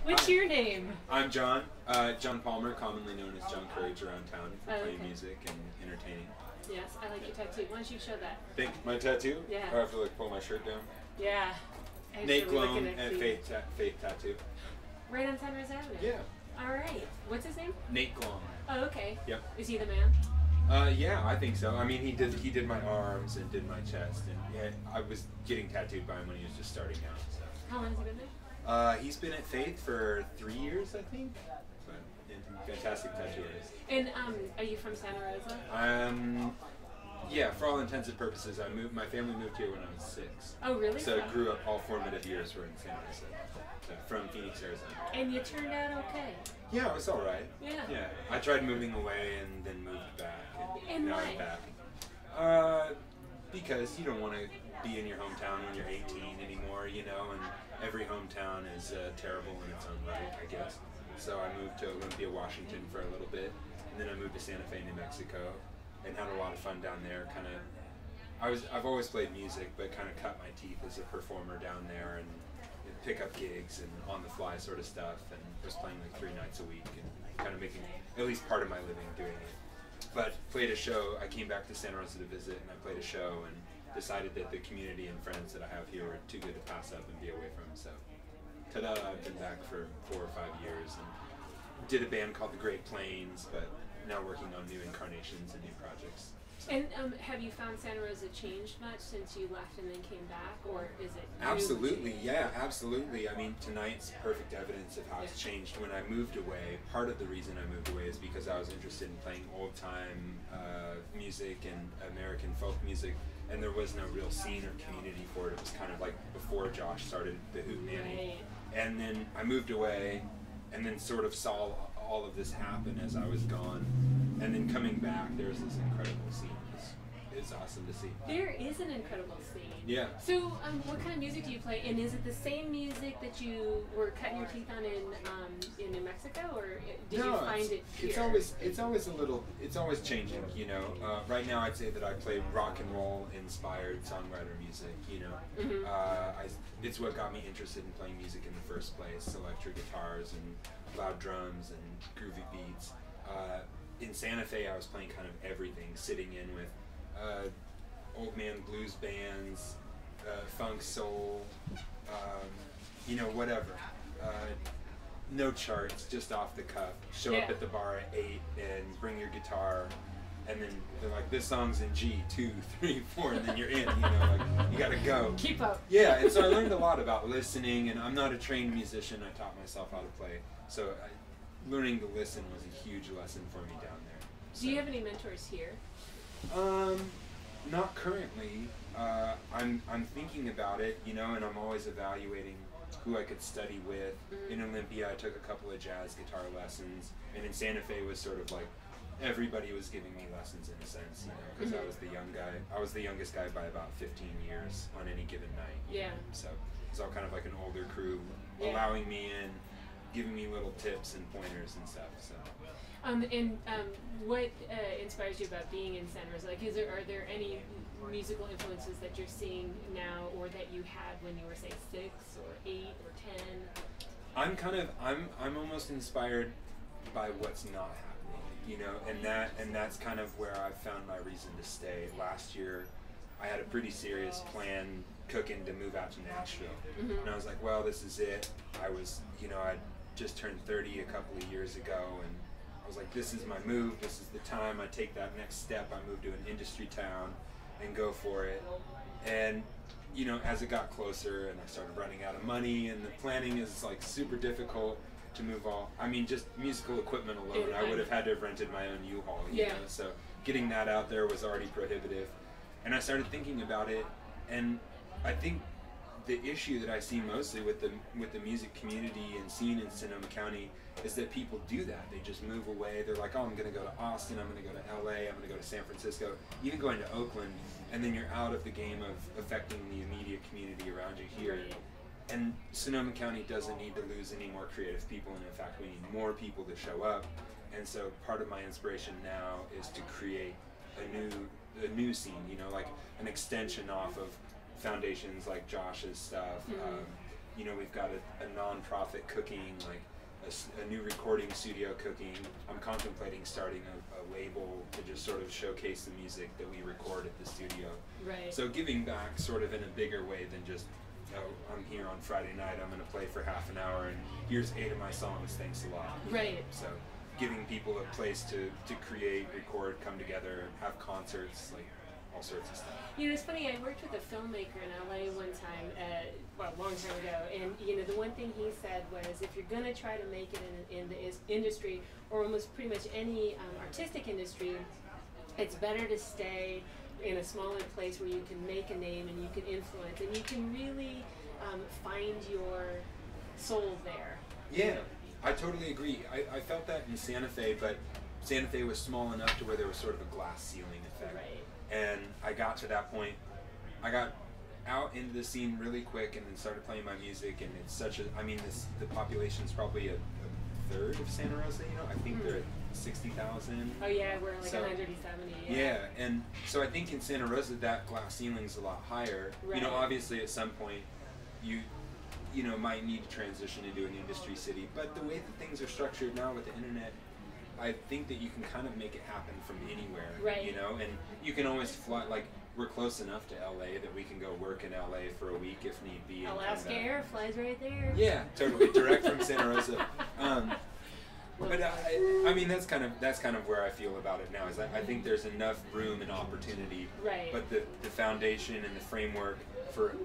What's your name? I'm John. John Palmer, commonly known as John Courage around town for playing music and entertaining. Yes, I like your tattoo. Why don't you show that? Think my tattoo? Yeah. Or I have to like pull my shirt down. Yeah. Nate Gloam at Faith Tattoo. Right on Sunrise Avenue. Yeah. All right. What's his name? Nate Gloam. Oh, okay. Yep. Is he the man? Yeah, I think so. I mean, he did my arms and did my chest, and yeah, I was getting tattooed by him when he was just starting out. So. How long has he been there? He's been at Faith for 3 years, I think. But fantastic tattoo artist. And are you from Santa Rosa? Yeah, for all intents and purposes, my family moved here when I was 6. Oh, really? So I grew up, all formative years were in Santa Rosa, from Phoenix, Arizona. And you turned out okay? Yeah, it was all right. Yeah. Yeah, I tried moving away and then moved back. And now why? I'm back. Because you don't want to be in your hometown when you're 18 anymore, you know, and every hometown is terrible in its own right, I guess. So I moved to Olympia, Washington for a little bit, and then I moved to Santa Fe, New Mexico, and had a lot of fun down there. I've always played music, but kind of cut my teeth as a performer down there, and pick up gigs and on the fly sort of stuff, and was playing like 3 nights a week and kind of making at least part of my living doing it. But played a show. I came back to Santa Rosa to visit, and I played a show and decided that the community and friends that I have here were too good to pass up and be away from. So, ta-da! I've been back for 4 or 5 years and did a band called the Great Plains, but now working on new incarnations and new projects. So. And have you found Santa Rosa changed much since you left and then came back, or is it? Absolutely, yeah, absolutely. I mean, tonight's perfect evidence of how it's changed. When I moved away, part of the reason I moved away is because I was interested in playing old-time music and American folk music, and there was no real scene or community for it. It was kind of like before Josh started the Hootenanny. Right. And then I moved away, and then sort of saw all of this happen as I was gone. And then coming back, there's this incredible scene. It's awesome to see. There is an incredible scene. Yeah. So, what kind of music do you play? And is it the same music that you were cutting your teeth on in New Mexico, or did you find it here? It's always changing. You know, right now I'd say that I play rock and roll inspired songwriter music. You know, it's what got me interested in playing music in the first place. Electric guitars and loud drums and groovy beats. In Santa Fe, I was playing kind of everything, sitting in with old man blues bands, funk, soul, you know, whatever. No charts, just off the cuff. Show up at the bar at 8 and bring your guitar, and then they're like, this song's in G, 2, 3, 4, and then you're in, you know, like, you gotta go. Keep up. Yeah, and so I learned a lot about listening, and I'm not a trained musician. I taught myself how to play. So learning to listen was a huge lesson for me down there. So. Do you have any mentors here? Not currently. I'm thinking about it, you know, and I'm always evaluating who I could study with. In Olympia, I took a couple of jazz guitar lessons, and in Santa Fe was sort of like everybody was giving me lessons in a sense, you know, because I was the young guy. I was the youngest guy by about 15 years on any given night. Yeah. So it's all kind of like an older crew allowing me in, giving me little tips and pointers and stuff. So. What inspires you about being in Santa Rosa? Like, are there any musical influences that you're seeing now, or that you had when you were, say, 6 or 8 or 10? I'm almost inspired by what's not happening, you know, and that's kind of where I've found my reason to stay. Last year, I had a pretty serious plan cooking to move out to Nashville, and I was like, well, this is it. I was, you know, I'd just turned 30 a couple of years ago, and I was like, this is my move, this is the time I take that next step. I move to an industry town and go for it. And, you know, as it got closer and I started running out of money, and the planning is like super difficult to move just musical equipment alone, I would have had to have rented my own U-Haul, you know, so getting that out there was already prohibitive. And I started thinking about it, and I think the issue that I see mostly with the music community and scene in Sonoma County is that people do that. They just move away. They're like, oh, I'm going to go to Austin, I'm going to go to LA, I'm going to go to San Francisco, even going to Oakland, and then you're out of the game of affecting the immediate community around you here. And Sonoma County doesn't need to lose any more creative people, and in fact, we need more people to show up. And so part of my inspiration now is to create a new scene, you know, like an extension off of foundations like Josh's stuff, you know, we've got a nonprofit cooking, like a new recording studio cooking. I'm contemplating starting a label to just sort of showcase the music that we record at the studio. Right. So giving back sort of in a bigger way than just, oh, I'm here on Friday night, I'm going to play for half an hour, and here's 8 of my songs, thanks a lot. Right. So giving people a place to create, record, come together, have concerts, like all sorts of stuff. You know, it's funny, I worked with a filmmaker in LA one time, a long time ago, and you know, the one thing he said was, if you're going to try to make it in the industry, or almost pretty much any artistic industry, it's better to stay in a smaller place where you can make a name and you can influence, and you can really find your soul there. Yeah, you know? I totally agree. I felt that in Santa Fe, but Santa Fe was small enough to where there was sort of a glass ceiling effect. Right. And I got to that point, I got out into the scene really quick and then started playing my music, and it's such a, I mean, the population's probably a third of Santa Rosa, you know? I think they're at 60,000. Oh yeah, we're like So, 170. yeah, and so I think in Santa Rosa that glass ceiling's a lot higher. Right. You know, obviously at some point you know, might need to transition into an industry city, but the way that things are structured now with the internet, I think that you can kind of make it happen from anywhere, right. you know, and you can always fly, like, we're close enough to LA that we can go work in LA for a week if need be. Alaska Air flies right there. Yeah, totally, direct from Santa Rosa. But I mean, that's kind of where I feel about it now. Is I think there's enough room and opportunity, right. but the foundation and the framework for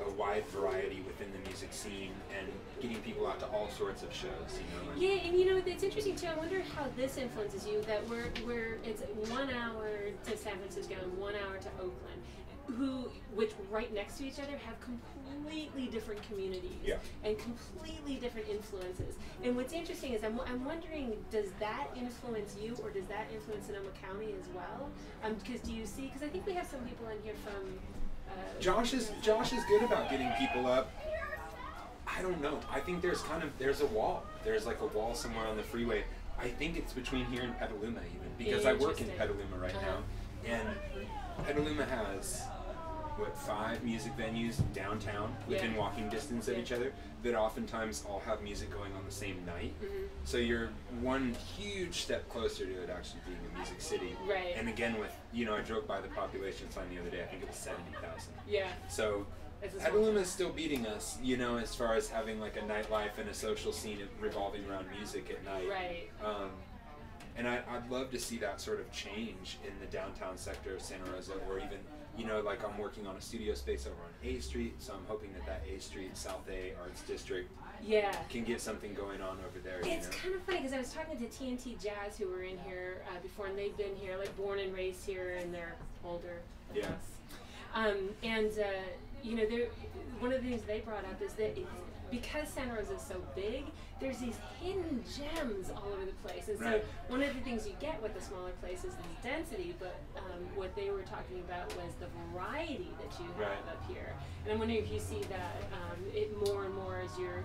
a wide variety within the music scene and getting people out to all sorts of shows, you know. Yeah, and you know, it's interesting too. I wonder how this influences you. That we're it's 1 hour to San Francisco and 1 hour to Oakland, which right next to each other have completely different communities, yeah. and completely different influences. And what's interesting is I'm wondering, does that influence you, or does that influence Sonoma County as well? Because do you see? Because I think we have some people in here from. Josh is good about getting people up. I don't know. I think there's a wall. There's like a wall somewhere on the freeway. I think it's between here and Petaluma even, because I work in Petaluma right now, and Petaluma has 5 music venues downtown within walking distance of each other that oftentimes all have music going on the same night. Mm-hmm. So you're one huge step closer to it actually being a music city. Right. And again, with, you know, I drove by the population sign the other day. I think it was 70,000. Yeah. So Petaluma is still beating us, you know, as far as having like a nightlife and a social scene revolving around music at night. Right. And I'd love to see that sort of change in the downtown sector of Santa Rosa, or even, you know, like I'm working on a studio space over on A Street, so I'm hoping that A Street, South A Arts District can get something going on over there. It's kind of funny because I was talking to TNT Jazz, who were in here before, and they've been here, like born and raised here, and they're older than us. You know, one of the things they brought up is that because Santa Rosa is so big, there's these hidden gems all over the place. And so one of the things you get with the smaller places is density, but what they were talking about was the variety that you have up here. And I'm wondering if you see that it more and more as you're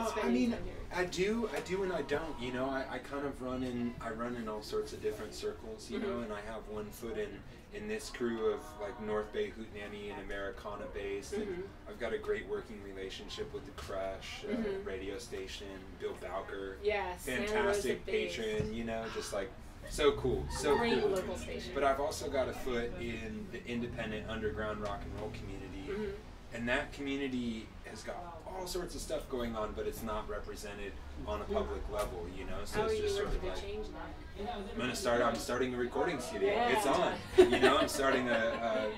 spending time here. I do and I don't. You know, I kind of run in all sorts of different circles, you know, and I have one foot in this crew of like North Bay Hootenanny and Americana based, and I've got a great working relationship with the Crush radio station, Bill Bowker, fantastic patron, you know, just like so cool, so great cool. Local station. But I've also got a foot in the independent underground rock and roll community, and that community has got all sorts of stuff going on, but it's not represented on a public level, you know. So it's just sort of like, I'm starting a recording studio. It's on. You know, I'm starting a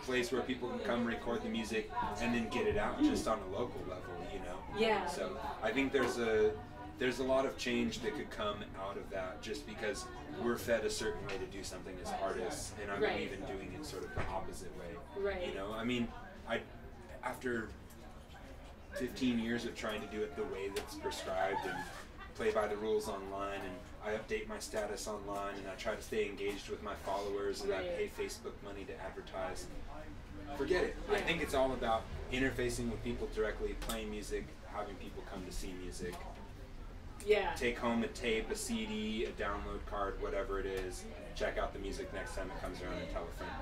place where people can come record the music and then get it out just on a local level, you know. Yeah. So I think there's a lot of change that could come out of that, just because we're fed a certain way to do something as artists, and I believe in doing it sort of the opposite way. Right. You know, I mean, after 15 years of trying to do it the way that's prescribed and play by the rules online, and I update my status online, and I try to stay engaged with my followers, and I pay Facebook money to advertise. Forget it. I think it's all about interfacing with people directly, playing music, having people come to see music. Yeah. Take home a tape, a CD, a download card, whatever it is. Check out the music next time it comes around, and tell a friend.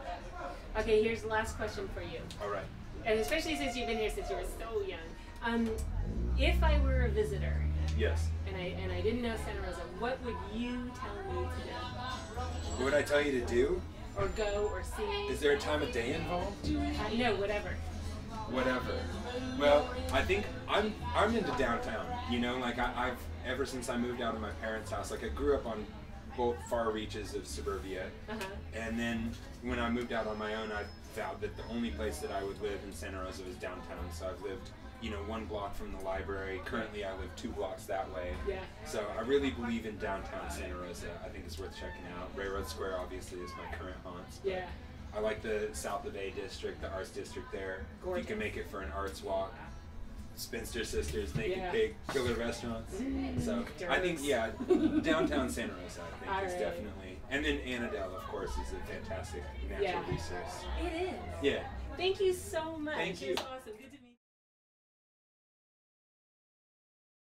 Okay, here's the last question for you. All right. And especially since you've been here since you were so young. If I were a visitor, yes, and I didn't know Santa Rosa, what would you tell me to do? What would I tell you to do? Or go or see? Is there a time of day involved? No, whatever. Whatever. Well, I think I'm into downtown. You know, like I've ever since I moved out of my parents' house. Like I grew up on both far reaches of suburbia, and then when I moved out on my own, I vowed that the only place that I would live in Santa Rosa was downtown. So I've lived, you know, 1 block from the library. Currently, I live 2 blocks that way. Yeah. So I really believe in downtown Santa Rosa. I think it's worth checking out. Railroad Square obviously is my current haunt. Yeah. I like the South of A district, the arts district there. Gorgeous. You can make it for an arts walk. Spinster Sisters, Naked Pig, killer restaurants. So I think, yeah, downtown Santa Rosa, I think, is definitely. And then Annandale, of course, is a fantastic natural resource. It is. Yeah. Thank you so much. Thank you.